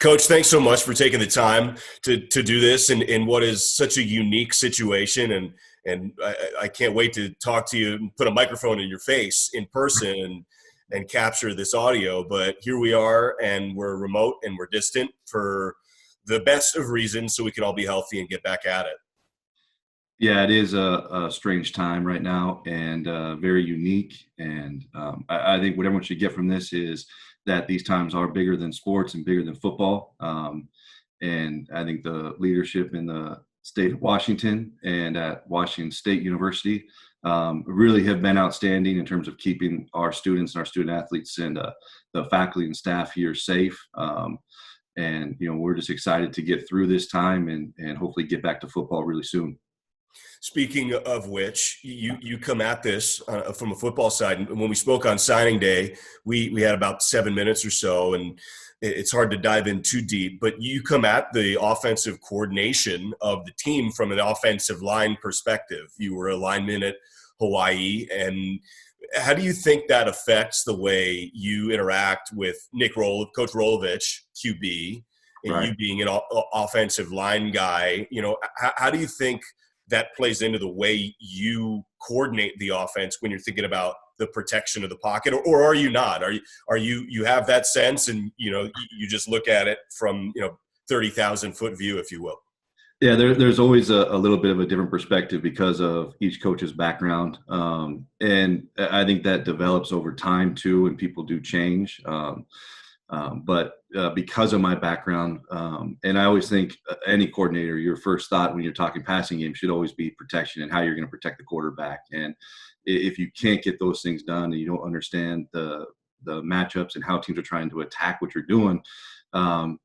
Coach, thanks so much for taking the time to do this in what is such a unique situation. And I can't wait to talk to you and put a microphone in your face in person and capture this audio. But here we are, and we're remote and we're distant for the best of reasons so we can all be healthy and get back at it. Yeah, it is a strange time right now and very unique. And I think what everyone should get from this is that these times are bigger than sports and bigger than football. And I think the leadership in the state of Washington and at Washington State University really have been outstanding in terms of keeping our students and our student athletes and the faculty and staff here safe. And, we're just excited to get through this time and hopefully get back to football really soon. Speaking of which, you come at this from a football side. And when we spoke on signing day, we had about 7 minutes or so, and it's hard to dive in too deep. But you come at the offensive coordination of the team from an offensive line perspective. You were a lineman at Hawaii, and how do you think that affects the way you interact with Coach Rolovich, QB, and Right. you being an offensive line guy? How do you think that plays into the way you coordinate the offense when you're thinking about the protection of the pocket, or are you not? Are you have that sense, and you just look at it from 30,000-foot view, if you will? Yeah, there's always a little bit of a different perspective because of each coach's background. And I think that develops over time too, and people do change. But because of my background, and I always think any coordinator, your first thought when you're talking passing game should always be protection and how you're going to protect the quarterback. And if you can't get those things done and you don't understand the matchups and how teams are trying to attack what you're doing,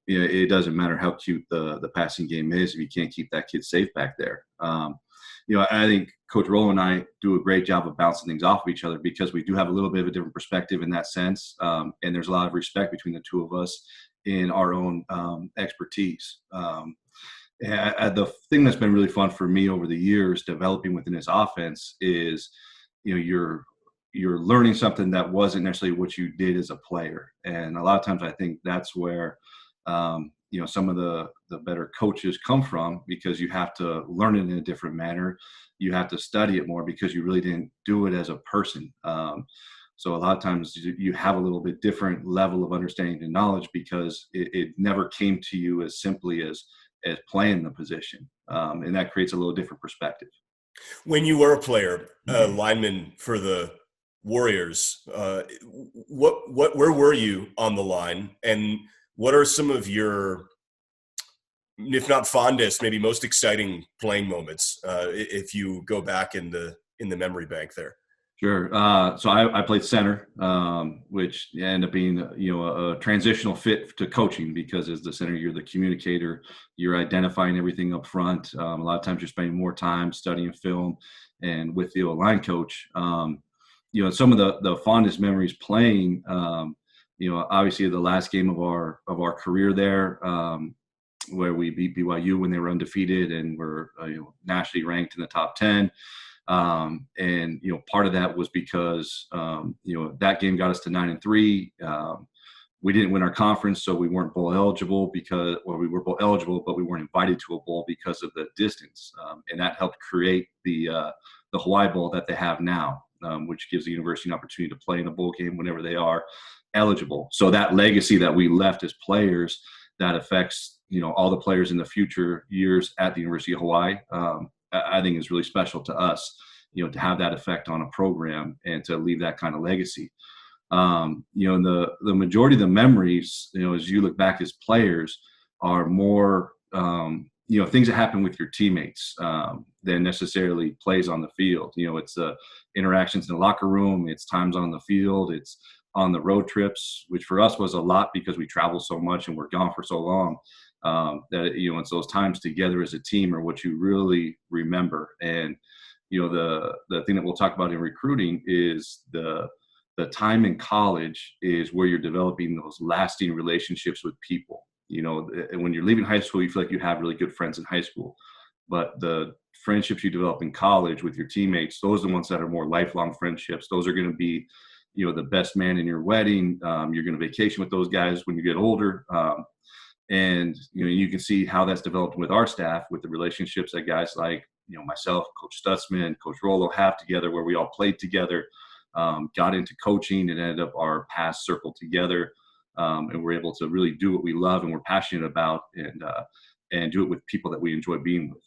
it doesn't matter how cute the passing game is if you can't keep that kid safe back there. I think Coach Rolo and I do a great job of bouncing things off of each other because we do have a little bit of a different perspective in that sense. And there's a lot of respect between the two of us in our own expertise. And the thing that's been really fun for me over the years developing within this offense is, you're learning something that wasn't necessarily what you did as a player. And a lot of times I think that's where, some of the better coaches come from, because you have to learn it in a different manner. You have to study it more because you really didn't do it as a person. So a lot of times you have a little bit different level of understanding and knowledge because it never came to you as simply as playing the position. And that creates a little different perspective. When you were a player, lineman for the Warriors, where were you on the line, and what are some of your, if not fondest, maybe most exciting playing moments, if you go back in the memory bank there? Sure. So I played center, which ended up being, a transitional fit to coaching because as the center, you're the communicator, you're identifying everything up front. A lot of times you're spending more time studying film and with the line coach. Some of the fondest memories playing, obviously the last game of our career there, where we beat BYU when they were undefeated and were nationally ranked in the top 10. And part of that was because that game got us to 9-3. We didn't win our conference, so we weren't bowl eligible we were bowl eligible, but we weren't invited to a bowl because of the distance. And that helped create the Hawaii Bowl that they have now, which gives the university an opportunity to play in a bowl game whenever they are eligible. So that legacy that we left as players, that affects all the players in the future years at the University of Hawaii. I think is really special to us, to have that effect on a program and to leave that kind of legacy. The majority of the memories, as you look back as players, are more, things that happen with your teammates than necessarily plays on the field. It's the interactions in the locker room, it's times on the field, it's on the road trips, which for us was a lot because we travel so much and we're gone for so long. That it's those times together as a team are what you really remember. And the thing that we'll talk about in recruiting is the time in college is where you're developing those lasting relationships with people. When you're leaving high school, you feel like you have really good friends in high school, but the friendships you develop in college with your teammates, those are the ones that are more lifelong friendships. Those are going to be the best man in your wedding. You're going to vacation with those guys when you get older. And, you can see how that's developed with our staff, with the relationships that guys like, myself, Coach Stutzman, Coach Rollo have together, where we all played together, got into coaching, and ended up our paths circled together. And we're able to really do what we love and we're passionate about, and do it with people that we enjoy being with.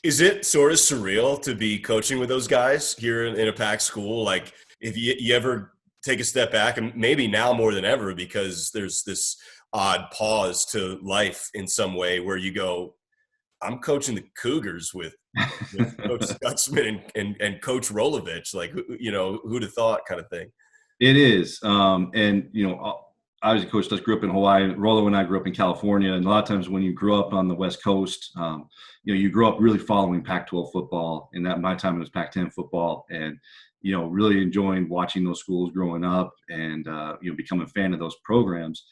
Is it sort of surreal to be coaching with those guys here in a packed school? Like, if you ever take a step back, and maybe now more than ever, because there's this odd pause to life in some way where you go, I'm coaching the Cougars with Coach Stutzman and Coach Rolovich. Like, who'd have thought, kind of thing. It is. And, I was a coach that grew up in Hawaii. Rollo and I grew up in California. And a lot of times when you grew up on the West Coast, you grew up really following Pac-12 football. And at my time, it was Pac-10 football. And, really enjoying watching those schools growing up, and, becoming a fan of those programs.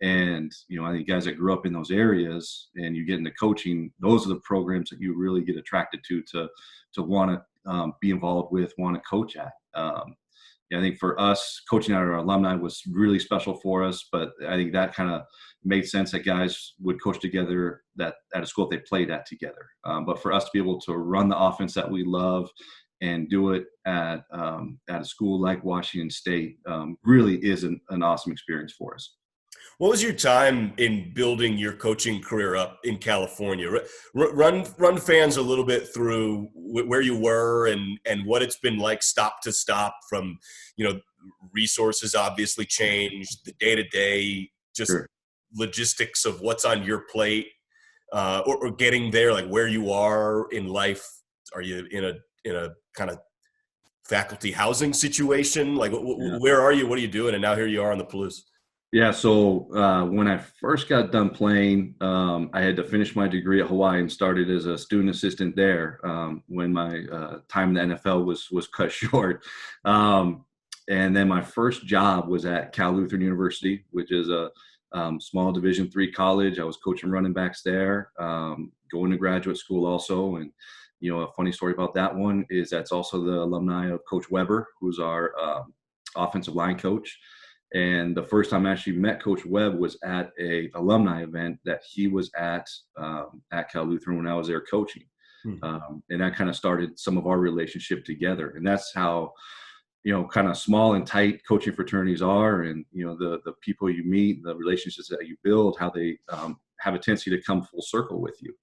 And, I think guys that grew up in those areas and you get into coaching, those are the programs that you really get attracted to want to be involved with, want to coach at. I think for us, coaching at our alumni was really special for us, but I think that kind of made sense that guys would coach together that at a school that they played at together. But for us to be able to run the offense that we love and do it at a school like Washington State really is an awesome experience for us. What was your time in building your coaching career up in California? Run fans a little bit through where you were and what it's been like stop to stop from, resources obviously changed, the day-to-day, just Sure. logistics of what's on your plate, or getting there, like where you are in life. Are you in a kind of faculty housing situation? Like, Yeah. where are you? What are you doing? And now here you are on the Palouse. Yeah, so when I first got done playing, I had to finish my degree at Hawaii and started as a student assistant there when my time in the NFL was cut short. And then my first job was at Cal Lutheran University, which is a small Division III college. I was coaching running backs there, going to graduate school also. And, a funny story about that one is that's also the alumni of Coach Weber, who's our offensive line coach. And the first time I actually met Coach Webb was at a alumni event that he was at Cal Lutheran when I was there coaching. And that kind of started some of our relationship together. And that's how, kind of small and tight coaching fraternities are. And, the people you meet, the relationships that you build, how they have a tendency to come full circle with you.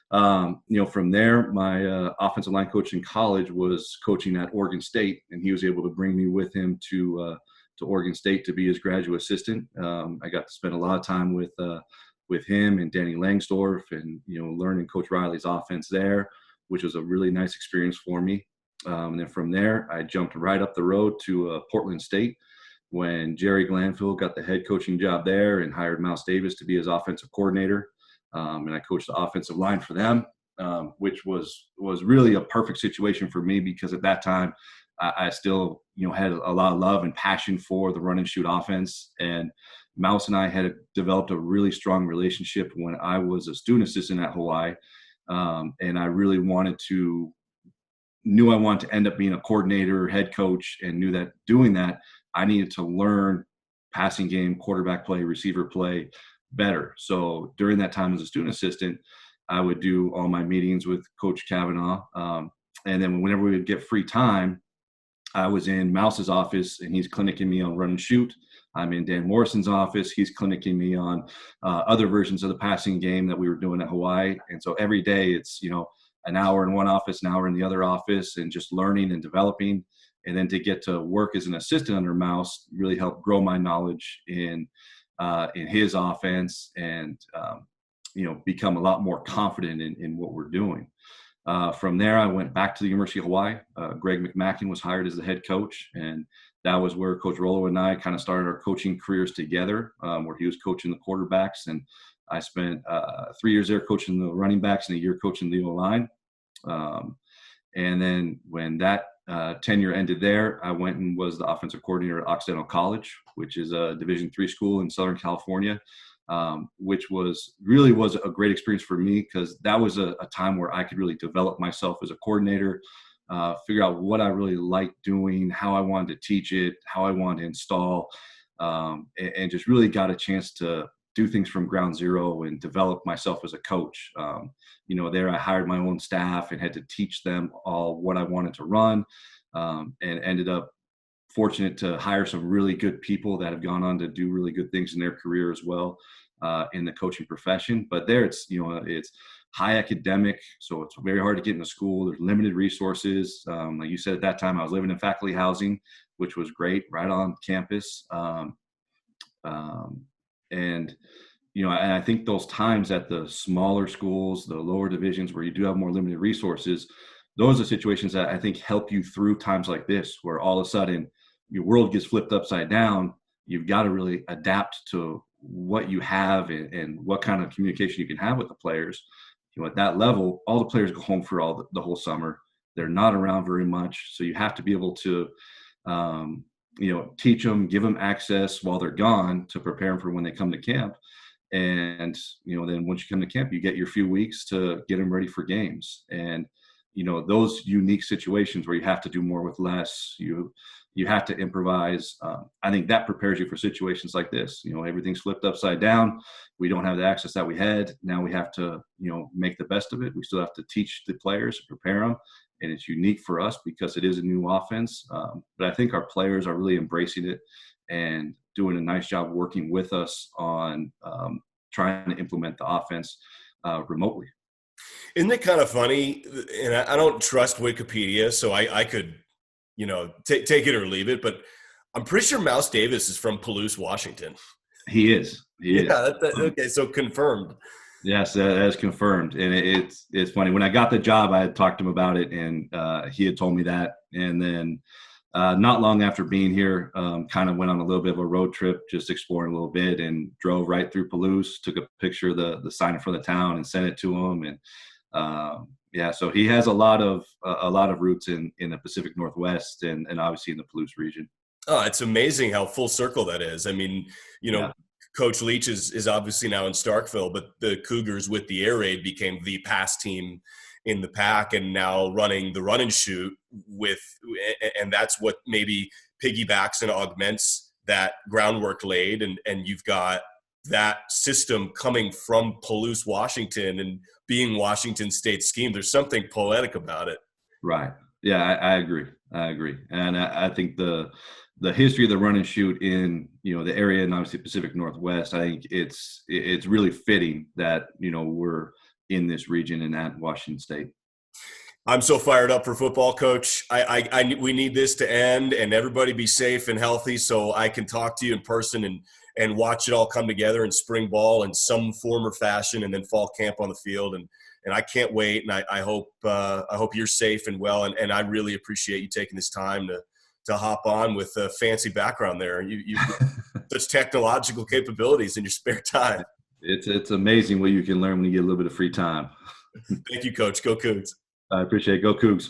From there, my offensive line coach in college was coaching at Oregon State, and he was able to bring me with him to Oregon State to be his graduate assistant. I got to spend a lot of time with him and Danny Langsdorf, and learning Coach Riley's offense there, which was a really nice experience for me. And then from there, I jumped right up the road to Portland State when Jerry Glanville got the head coaching job there and hired Mouse Davis to be his offensive coordinator. And I coached the offensive line for them, which was really a perfect situation for me because at that time I still, had a lot of love and passion for the run and shoot offense. And Mouse and I had developed a really strong relationship when I was a student assistant at Hawaii. And I really knew I wanted to end up being a coordinator, head coach, and knew that doing that, I needed to learn passing game, quarterback play, receiver play better. So during that time as a student assistant, I would do all my meetings with Coach Kavanaugh. And then whenever we would get free time, I was in Mouse's office and he's clinicking me on run and shoot. I'm in Dan Morrison's office. He's clinicking me on other versions of the passing game that we were doing at Hawaii. And so every day it's, an hour in one office, an hour in the other office, and just learning and developing. And then to get to work as an assistant under Mouse really helped grow my knowledge in his offense and, become a lot more confident in what we're doing. From there, I went back to the University of Hawaii. Greg McMackin was hired as the head coach, and that was where Coach Rollo and I kind of started our coaching careers together, where he was coaching the quarterbacks, and I spent 3 years there coaching the running backs and a year coaching the O-line. And then when that tenure ended there, I went and was the offensive coordinator at Occidental College, which is a Division III school in Southern California. Which was a great experience for me because that was a time where I could really develop myself as a coordinator, figure out what I really liked doing, how I wanted to teach it, how I wanted to install, and just really got a chance to do things from ground zero and develop myself as a coach. There I hired my own staff and had to teach them all what I wanted to run, and ended up fortunate to hire some really good people that have gone on to do really good things in their career as well, in the coaching profession. But there it's high academic, so it's very hard to get into school. There's limited resources. Like you said, at that time I was living in faculty housing, which was great, right on campus. And and I think those times at the smaller schools, the lower divisions where you do have more limited resources, those are situations that I think help you through times like this, where all of a sudden your world gets flipped upside down. You've got to really adapt to what you have and what kind of communication you can have with the players. At that level, all the players go home for the whole summer. They're not around very much. So you have to be able to, teach them, give them access while they're gone to prepare them for when they come to camp. And, then once you come to camp, you get your few weeks to get them ready for games. And, those unique situations where you have to do more with less, you have to improvise. I think that prepares you for situations like this. Everything's flipped upside down. We don't have the access that we had. Now we have to, make the best of it. We still have to teach the players, prepare them. And it's unique for us because it is a new offense. But I think our players are really embracing it and doing a nice job working with us on trying to implement the offense remotely. Isn't it kind of funny? And I don't trust Wikipedia, so I could, take it or leave it. But I'm pretty sure Mouse Davis is from Palouse, Washington. He is. Yeah. Okay. So confirmed. Yes, that is confirmed. And it's funny. When I got the job, I had talked to him about it, and he had told me that. And then not long after being here, kind of went on a little bit of a road trip, just exploring a little bit, and drove right through Palouse, took a picture of the sign in front of the town and sent it to him. And so he has a lot of roots in the Pacific Northwest and obviously in the Palouse region. Oh, it's amazing how full circle that is. I mean, Yeah. Coach Leach is obviously now in Starkville, but the Cougars with the air raid became the pass team in the pack, and now running the run and shoot and that's what maybe piggybacks and augments that groundwork laid. And you've got that system coming from Palouse, Washington, and being Washington State's scheme. There's something poetic about it. Right. Yeah, I agree. And I think the history of the run and shoot in, the area and obviously Pacific Northwest, I think it's really fitting that, we're in this region and at Washington State. I'm so fired up for football, Coach. We need this to end and everybody be safe and healthy so I can talk to you in person and watch it all come together in spring ball in some form or fashion, and then fall camp on the field. And I can't wait. And I hope you're safe and well. And I really appreciate you taking this time to hop on with a fancy background there. You such technological capabilities in your spare time. It's amazing what you can learn when you get a little bit of free time. Thank you, Coach. Go Cougs. I appreciate it. Go Cougs.